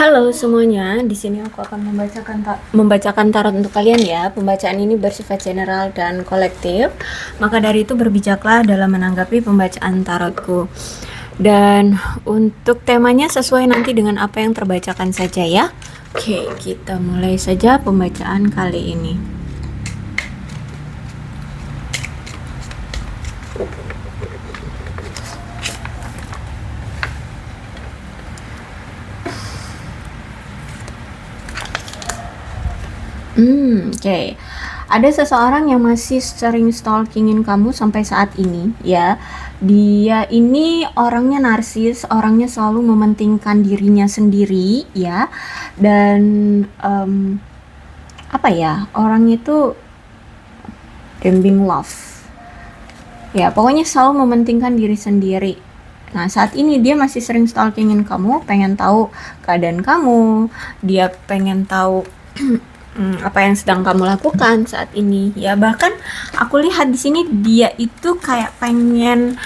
Halo semuanya, di sini aku akan membacakan tarot untuk kalian ya. Pembacaan ini bersifat general dan kolektif. Maka dari itu berbijaklah dalam menanggapi pembacaan tarotku. Dan untuk temanya sesuai nanti dengan apa yang terbacakan saja ya. Oke, kita mulai saja pembacaan kali ini. Oke. Ada seseorang yang masih sering stalkingin kamu sampai saat ini ya. Dia ini orangnya narsis, orangnya selalu mementingkan dirinya sendiri ya. Dan apa ya? Orang itu gambling love. Ya, pokoknya selalu mementingkan diri sendiri. Nah, saat ini dia masih sering stalkingin kamu, pengen tahu keadaan kamu, dia pengen tahu apa yang sedang kamu lakukan saat ini ya. Bahkan aku lihat di sini dia itu kayak pengen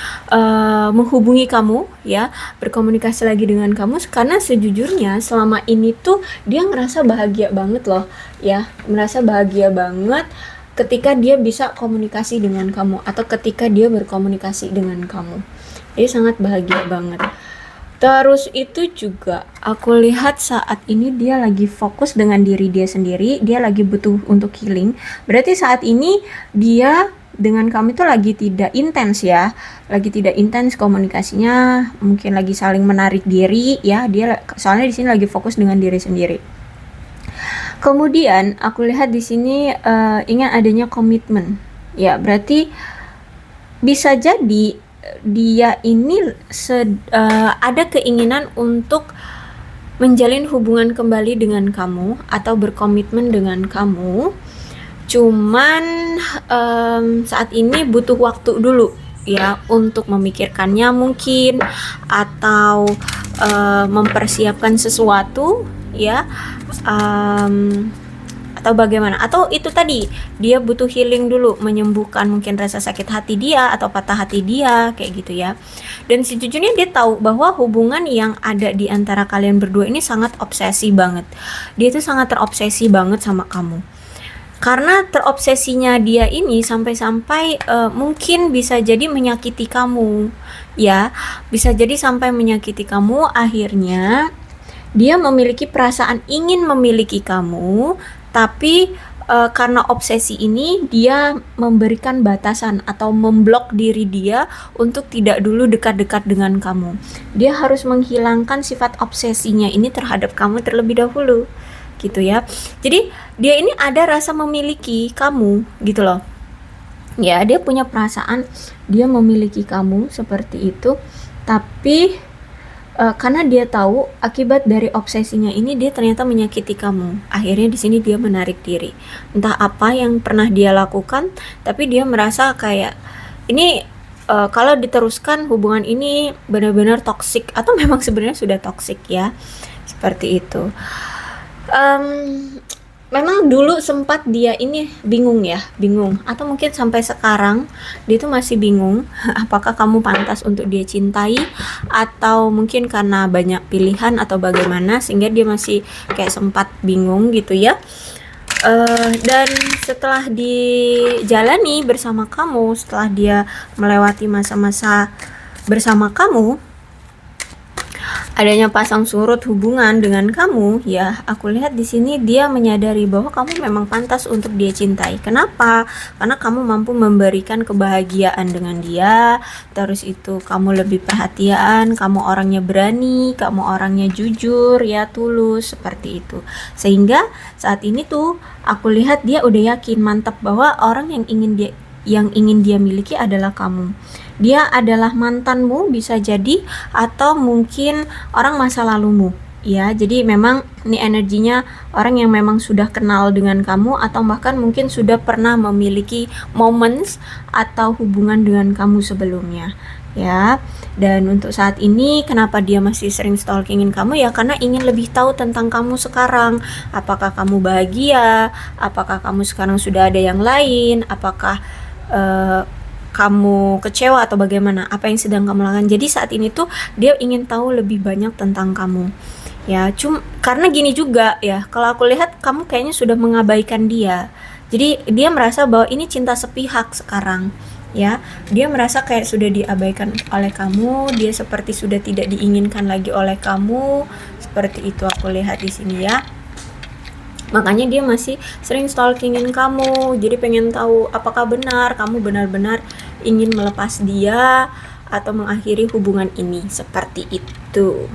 menghubungi kamu ya, berkomunikasi lagi dengan kamu, karena sejujurnya selama ini tuh dia ngerasa bahagia banget loh ya, merasa bahagia banget ketika dia bisa komunikasi dengan kamu atau ketika dia berkomunikasi dengan kamu. Dia sangat bahagia banget. Terus itu juga aku lihat saat ini dia lagi fokus dengan diri dia sendiri, dia lagi butuh untuk healing. Berarti saat ini dia dengan kamu itu lagi tidak intens ya, lagi tidak intens komunikasinya, mungkin lagi saling menarik diri ya. Dia soalnya di sini lagi fokus dengan diri sendiri. Kemudian aku lihat di sini ingin adanya komitmen. Ya, berarti bisa jadi dia ini ada keinginan untuk menjalin hubungan kembali dengan kamu atau berkomitmen dengan kamu. Cuman saat ini butuh waktu dulu ya untuk memikirkannya mungkin, atau mempersiapkan sesuatu ya, atau bagaimana, atau itu tadi dia butuh healing dulu, menyembuhkan mungkin rasa sakit hati dia atau patah hati dia kayak gitu ya. Dan sejujurnya dia tahu bahwa hubungan yang ada di antara kalian berdua ini sangat obsesi banget. Dia tuh sangat terobsesi banget sama kamu. Karena terobsesinya dia ini sampai-sampai mungkin bisa jadi menyakiti kamu ya, bisa jadi sampai menyakiti kamu. Akhirnya dia memiliki perasaan ingin memiliki kamu, tapi karena obsesi ini dia memberikan batasan atau memblok diri dia untuk tidak dulu dekat-dekat dengan kamu. Dia harus menghilangkan sifat obsesinya ini terhadap kamu terlebih dahulu gitu ya. Jadi dia ini ada rasa memiliki kamu gitu loh ya, dia punya perasaan dia memiliki kamu seperti itu. Tapi karena dia tahu akibat dari obsesinya ini dia ternyata menyakiti kamu. Akhirnya di sini dia menarik diri. Entah apa yang pernah dia lakukan, tapi dia merasa kayak ini kalau diteruskan hubungan ini benar-benar toksik, atau memang sebenarnya sudah toksik ya. Seperti itu. Memang dulu sempat dia ini bingung atau mungkin sampai sekarang dia tuh masih bingung apakah kamu pantas untuk dia cintai, atau mungkin karena banyak pilihan atau bagaimana sehingga dia masih kayak sempat bingung gitu ya. Dan setelah dijalani bersama kamu, setelah dia melewati masa-masa bersama kamu, adanya pasang surut hubungan dengan kamu ya, aku lihat di sini dia menyadari bahwa kamu memang pantas untuk dia cintai. Kenapa? Karena kamu mampu memberikan kebahagiaan dengan dia. Terus itu kamu lebih perhatian, kamu orangnya berani, kamu orangnya jujur ya, tulus seperti itu. Sehingga saat ini tuh aku lihat dia udah yakin mantap bahwa orang yang ingin dia miliki adalah kamu. Dia adalah mantanmu bisa jadi, atau mungkin orang masa lalumu ya. Jadi memang ini energinya orang yang memang sudah kenal dengan kamu, atau bahkan mungkin sudah pernah memiliki moments atau hubungan dengan kamu sebelumnya ya. Dan untuk saat ini kenapa dia masih sering stalkingin kamu ya, karena ingin lebih tahu tentang kamu sekarang. Apakah kamu bahagia, apakah kamu sekarang sudah ada yang lain, apakah kamu kecewa atau bagaimana, apa yang sedang kamu lakukan. Jadi saat ini tuh dia ingin tahu lebih banyak tentang kamu Ya, karena gini juga ya, kalau aku lihat kamu kayaknya sudah mengabaikan dia. Jadi dia merasa bahwa ini cinta sepihak sekarang. Ya, dia merasa kayak sudah diabaikan oleh kamu, dia seperti sudah tidak diinginkan lagi oleh kamu. Seperti itu aku lihat di sini ya. Makanya dia masih sering stalkingin kamu. Jadi pengen tahu apakah benar kamu benar-benar ingin melepas dia atau mengakhiri hubungan ini. Seperti itu.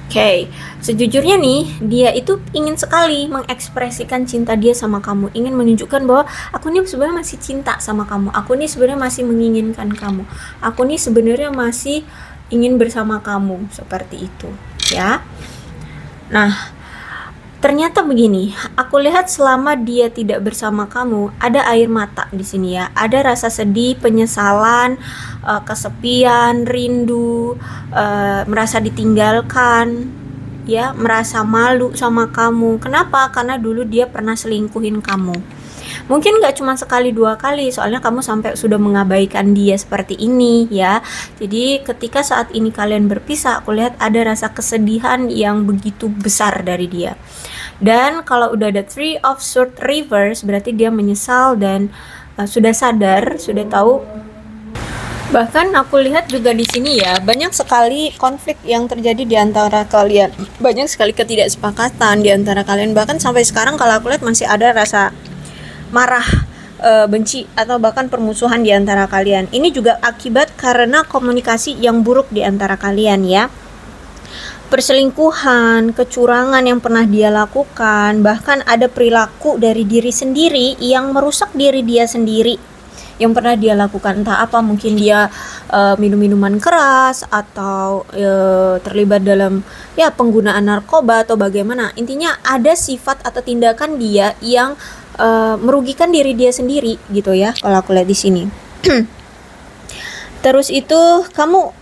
Oke, sejujurnya nih, dia itu ingin sekali mengekspresikan cinta dia sama kamu, ingin menunjukkan bahwa aku nih sebenarnya masih cinta sama kamu, aku nih sebenarnya masih menginginkan kamu, aku nih sebenarnya masih ingin bersama kamu, seperti itu, ya. Nah, ternyata begini, aku lihat selama dia tidak bersama kamu, ada air mata di sini ya, ada rasa sedih, penyesalan, kesepian, rindu, merasa ditinggalkan, ya, merasa malu sama kamu. Kenapa? Karena dulu dia pernah selingkuhin kamu. Mungkin gak cuma sekali dua kali, soalnya kamu sampai sudah mengabaikan dia seperti ini ya. Jadi ketika saat ini kalian berpisah, aku lihat ada rasa kesedihan yang begitu besar dari dia. Dan kalau udah ada Three of Swords reverse, berarti dia menyesal dan sudah sadar, sudah tahu. Bahkan aku lihat juga di sini ya, banyak sekali konflik yang terjadi di antara kalian. Banyak sekali ketidaksepakatan di antara kalian. Bahkan sampai sekarang kalau aku lihat masih ada rasa marah, benci atau bahkan permusuhan di antara kalian. Ini juga akibat karena komunikasi yang buruk di antara kalian ya. Perselingkuhan, kecurangan yang pernah dia lakukan, bahkan ada perilaku dari diri sendiri yang merusak diri dia sendiri yang pernah dia lakukan. Entah apa, mungkin dia minum minuman keras atau terlibat dalam ya penggunaan narkoba atau bagaimana. Intinya ada sifat atau tindakan dia yang merugikan diri dia sendiri gitu ya, kalau aku lihat di sini. Terus itu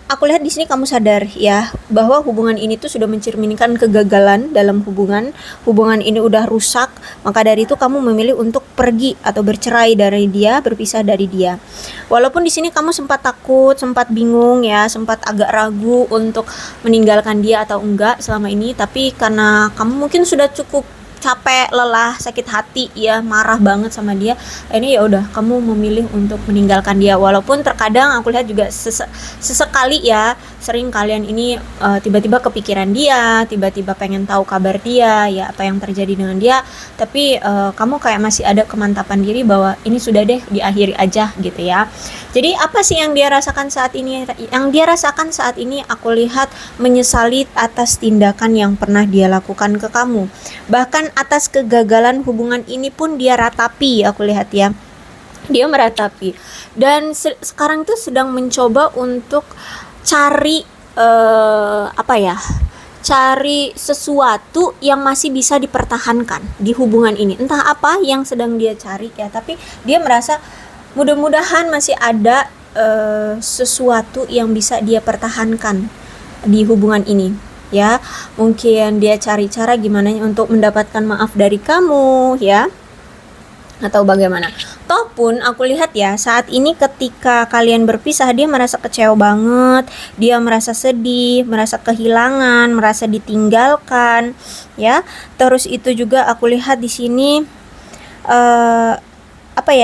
aku lihat di sini kamu sadar ya bahwa hubungan ini tuh sudah mencerminkan kegagalan dalam hubungan ini udah rusak. Maka dari itu kamu memilih untuk pergi atau bercerai dari dia, berpisah dari dia. Walaupun di sini kamu sempat takut, sempat bingung ya, sempat agak ragu untuk meninggalkan dia atau enggak selama ini, tapi karena kamu mungkin sudah cukup capek, lelah, sakit hati ya, marah banget sama dia, ini ya udah kamu memilih untuk meninggalkan dia. Walaupun terkadang aku lihat juga sesekali ya, sering kalian ini tiba-tiba kepikiran dia, tiba-tiba pengen tahu kabar dia ya, apa yang terjadi dengan dia, tapi kamu kayak masih ada kemantapan diri bahwa ini sudah deh, diakhiri aja gitu ya. Jadi apa sih yang dia rasakan saat ini? Yang dia rasakan saat ini aku lihat menyesali atas tindakan yang pernah dia lakukan ke kamu. Bahkan atas kegagalan hubungan ini pun dia ratapi, aku lihat ya. Dia meratapi. Dan sekarang tuh sedang mencoba untuk cari cari sesuatu yang masih bisa dipertahankan di hubungan ini. Entah apa yang sedang dia cari ya, tapi dia merasa mudah-mudahan masih ada sesuatu yang bisa dia pertahankan di hubungan ini ya. Mungkin dia cari cara gimana untuk mendapatkan maaf dari kamu ya, atau bagaimana. Toh pun aku lihat ya, saat ini ketika kalian berpisah, dia merasa kecewa banget, dia merasa sedih, merasa kehilangan, merasa ditinggalkan ya. Terus itu juga aku lihat di sini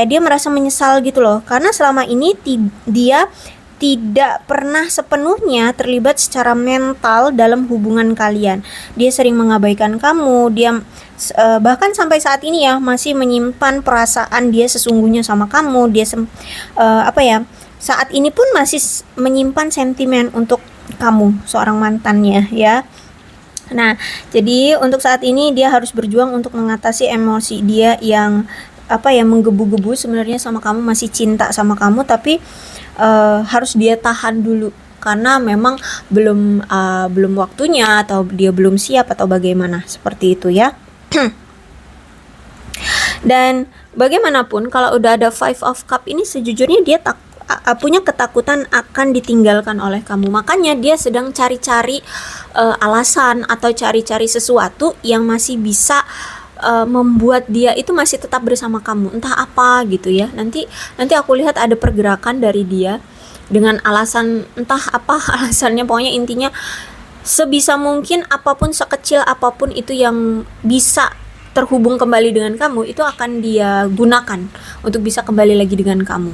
dia merasa menyesal gitu loh, karena selama ini dia tidak pernah sepenuhnya terlibat secara mental dalam hubungan kalian. Dia sering mengabaikan kamu, dia bahkan sampai saat ini ya masih menyimpan perasaan dia sesungguhnya sama kamu. Dia saat ini pun masih menyimpan sentimen untuk kamu, seorang mantannya ya. Nah, jadi untuk saat ini dia harus berjuang untuk mengatasi emosi dia yang menggebu-gebu sebenarnya sama kamu, masih cinta sama kamu, tapi harus dia tahan dulu karena memang belum waktunya, atau dia belum siap atau bagaimana, seperti itu ya. Dan bagaimanapun kalau udah ada Five of Cup ini, sejujurnya dia punya ketakutan akan ditinggalkan oleh kamu. Makanya dia sedang cari-cari alasan atau cari-cari sesuatu yang masih bisa membuat dia itu masih tetap bersama kamu, entah apa gitu ya. Nanti aku lihat ada pergerakan dari dia dengan alasan entah apa alasannya, pokoknya intinya sebisa mungkin apapun, sekecil apapun itu yang bisa terhubung kembali dengan kamu, itu akan dia gunakan untuk bisa kembali lagi dengan kamu.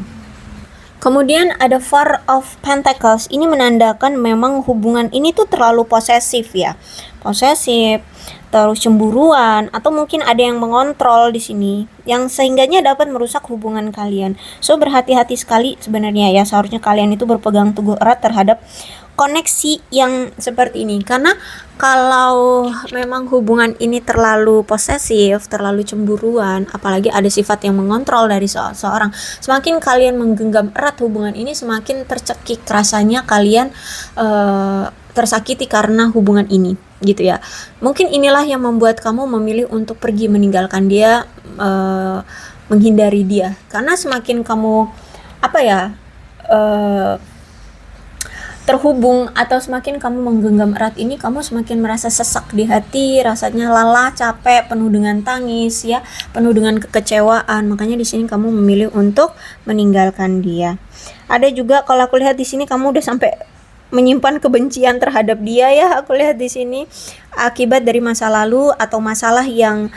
Kemudian ada Four of Pentacles. Ini menandakan memang hubungan ini tuh terlalu posesif ya. Posesif, terus cemburuan, atau mungkin ada yang mengontrol di sini yang sehingganya dapat merusak hubungan kalian. So berhati-hati sekali sebenarnya ya. Seharusnya kalian itu berpegang teguh erat terhadap koneksi yang seperti ini, karena kalau memang hubungan ini terlalu posesif, terlalu cemburuan, apalagi ada sifat yang mengontrol dari seorang, semakin kalian menggenggam erat hubungan ini, semakin tercekik rasanya kalian tersakiti karena hubungan ini, gitu ya. Mungkin inilah yang membuat kamu memilih untuk pergi meninggalkan dia, menghindari dia, karena semakin kamu terhubung atau semakin kamu menggenggam erat ini, kamu semakin merasa sesak di hati, rasanya lelah, capek, penuh dengan tangis ya, penuh dengan kekecewaan. Makanya di sini kamu memilih untuk meninggalkan dia. Ada juga kalau aku lihat di sini kamu udah sampai menyimpan kebencian terhadap dia ya, aku lihat di sini akibat dari masa lalu atau masalah yang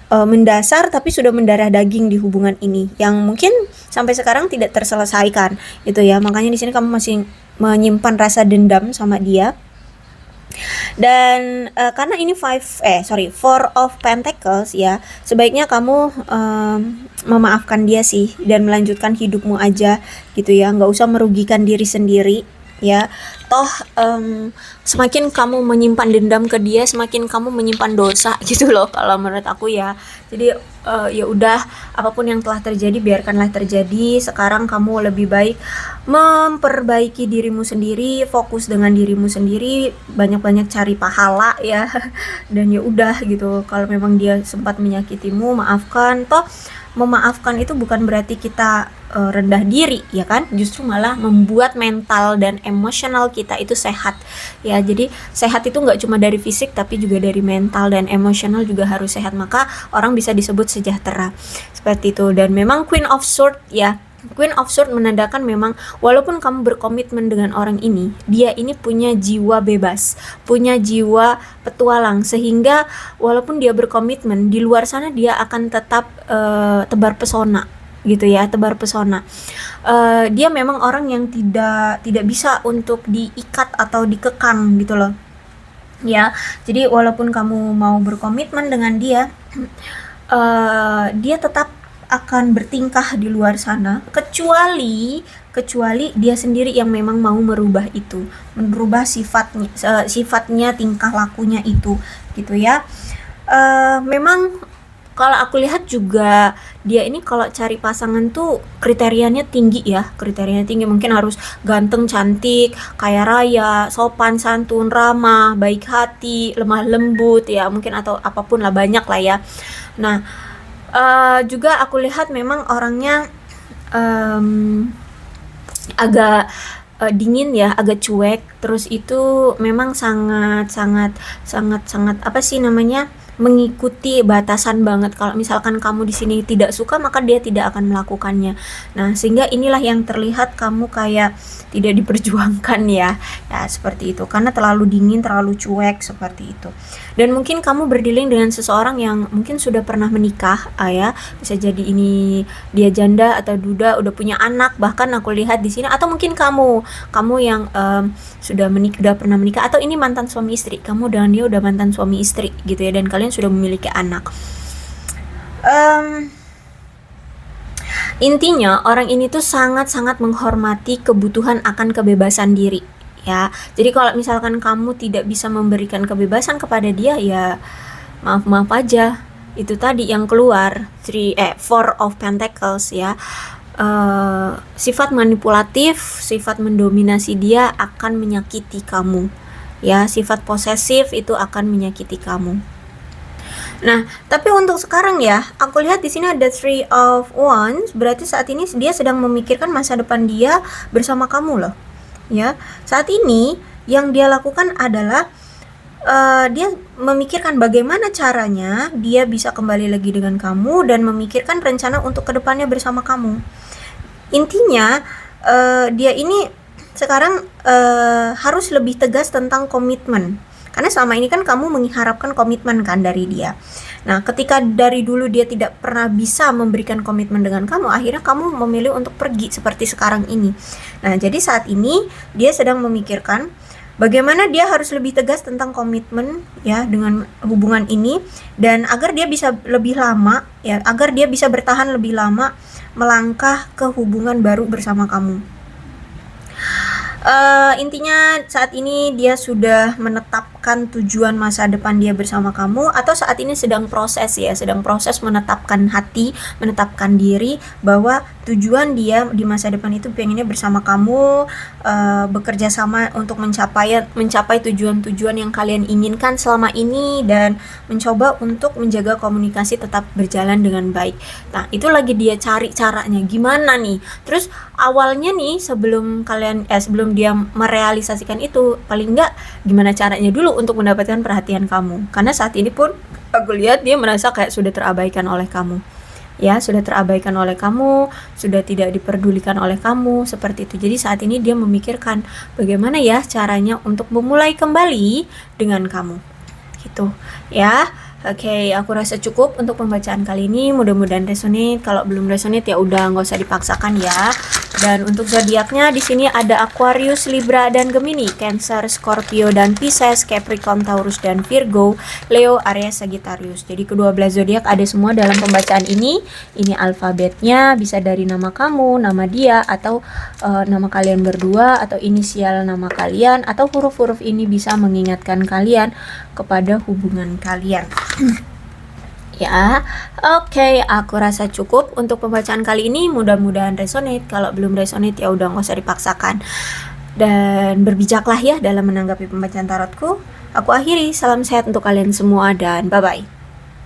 mendasar tapi sudah mendarah daging di hubungan ini yang mungkin sampai sekarang tidak terselesaikan itu ya. Makanya di sini kamu masih menyimpan rasa dendam sama dia. Dan karena ini Four of Pentacles ya, sebaiknya kamu memaafkan dia sih dan melanjutkan hidupmu aja gitu ya, nggak usah merugikan diri sendiri ya. Toh semakin kamu menyimpan dendam ke dia, semakin kamu menyimpan dosa gitu loh kalau menurut aku ya. Jadi ya udah, apapun yang telah terjadi biarkanlah terjadi. Sekarang kamu lebih baik memperbaiki dirimu sendiri, fokus dengan dirimu sendiri, banyak-banyak cari pahala ya. Dan ya udah gitu, kalau memang dia sempat menyakitimu, maafkan. Toh memaafkan itu bukan berarti kita rendah diri ya kan, justru malah membuat mental dan emosional kita itu sehat ya. Jadi sehat itu nggak cuma dari fisik tapi juga dari mental dan emosional juga harus sehat, maka orang bisa disebut sejahtera seperti itu. Dan memang Queen of Swords ya, Queen of Swords menandakan memang walaupun kamu berkomitmen dengan orang ini, dia ini punya jiwa bebas, punya jiwa petualang, sehingga walaupun dia berkomitmen di luar sana dia akan tetap tebar pesona gitu ya, tebar pesona. Dia memang orang yang tidak bisa untuk diikat atau dikekang gitu loh ya. Jadi walaupun kamu mau berkomitmen dengan dia, dia tetap akan bertingkah di luar sana, kecuali dia sendiri yang memang mau merubah itu, merubah sifatnya, tingkah lakunya itu gitu ya. Memang kalau aku lihat juga dia ini kalau cari pasangan tuh kriterianya tinggi ya, mungkin harus ganteng, cantik, kaya raya, sopan santun, ramah, baik hati, lemah lembut ya mungkin, atau apapun lah, banyak lah ya. Nah juga aku lihat memang orangnya agak dingin ya, agak cuek, terus itu memang sangat mengikuti batasan banget. Kalau misalkan kamu di sini tidak suka, maka dia tidak akan melakukannya. Nah, sehingga inilah yang terlihat kamu kayak tidak diperjuangkan ya. Ya, seperti itu. Karena terlalu dingin, terlalu cuek seperti itu. Dan mungkin kamu berdealing dengan seseorang yang mungkin sudah pernah menikah, ya. Bisa jadi ini dia janda atau duda, udah punya anak, bahkan aku lihat di sini, atau mungkin kamu yang sudah pernah menikah, atau ini mantan suami istri. Kamu dan dia udah mantan suami istri gitu ya, dan kalian sudah memiliki anak. Intinya orang ini tuh sangat-sangat menghormati kebutuhan akan kebebasan diri ya. Jadi kalau misalkan kamu tidak bisa memberikan kebebasan kepada dia, ya maaf aja. Itu tadi yang keluar Four of Pentacles ya. Sifat manipulatif, sifat mendominasi dia akan menyakiti kamu ya. Sifat posesif itu akan menyakiti kamu. Nah, tapi untuk sekarang ya, aku lihat di sini ada Three of Wands, berarti saat ini dia sedang memikirkan masa depan dia bersama kamu loh. Ya, saat ini yang dia lakukan adalah dia memikirkan bagaimana caranya dia bisa kembali lagi dengan kamu dan memikirkan rencana untuk kedepannya bersama kamu. Intinya dia ini sekarang harus lebih tegas tentang komitmen. Karena selama ini kan kamu mengharapkan komitmen kan dari dia. Nah, ketika dari dulu dia tidak pernah bisa memberikan komitmen dengan kamu, akhirnya kamu memilih untuk pergi seperti sekarang ini. Nah, jadi saat ini dia sedang memikirkan bagaimana dia harus lebih tegas tentang komitmen ya dengan hubungan ini, dan agar dia bisa lebih lama ya, agar dia bisa bertahan lebih lama melangkah ke hubungan baru bersama kamu. Intinya saat ini dia sudah menetapkan tujuan masa depan dia bersama kamu, atau saat ini sedang proses ya, sedang proses menetapkan hati, menetapkan diri bahwa tujuan dia di masa depan itu pengennya bersama kamu, bekerja sama untuk mencapai tujuan-tujuan yang kalian inginkan selama ini, dan mencoba untuk menjaga komunikasi tetap berjalan dengan baik. Nah, itu lagi dia cari caranya gimana nih. Terus awalnya nih, sebelum dia merealisasikan itu, paling enggak gimana caranya dulu untuk mendapatkan perhatian kamu. Karena saat ini pun aku lihat dia merasa kayak sudah terabaikan oleh kamu. Ya, sudah terabaikan oleh kamu, sudah tidak diperdulikan oleh kamu, seperti itu. Jadi saat ini dia memikirkan bagaimana ya caranya untuk memulai kembali dengan kamu. Gitu. Ya. Oke, aku rasa cukup untuk pembacaan kali ini. Mudah-mudahan resonate. Kalau belum resonate ya udah, nggak usah dipaksakan ya. Dan untuk zodiaknya di sini ada Aquarius, Libra, dan Gemini, Cancer, Scorpio, dan Pisces, Capricorn, Taurus, dan Virgo, Leo, Aries, Sagittarius. Jadi kedua belas zodiak ada semua dalam pembacaan ini. Ini alfabetnya bisa dari nama kamu, nama dia, atau nama kalian berdua, atau inisial nama kalian, atau huruf-huruf ini bisa mengingatkan kalian kepada hubungan kalian. Ya, oke, aku rasa cukup untuk pembacaan kali ini. Mudah-mudahan resonate. Kalau belum resonate ya udah, nggak usah dipaksakan. Dan berbijaklah ya dalam menanggapi pembacaan tarotku. Aku akhiri, salam sehat untuk kalian semua dan bye-bye.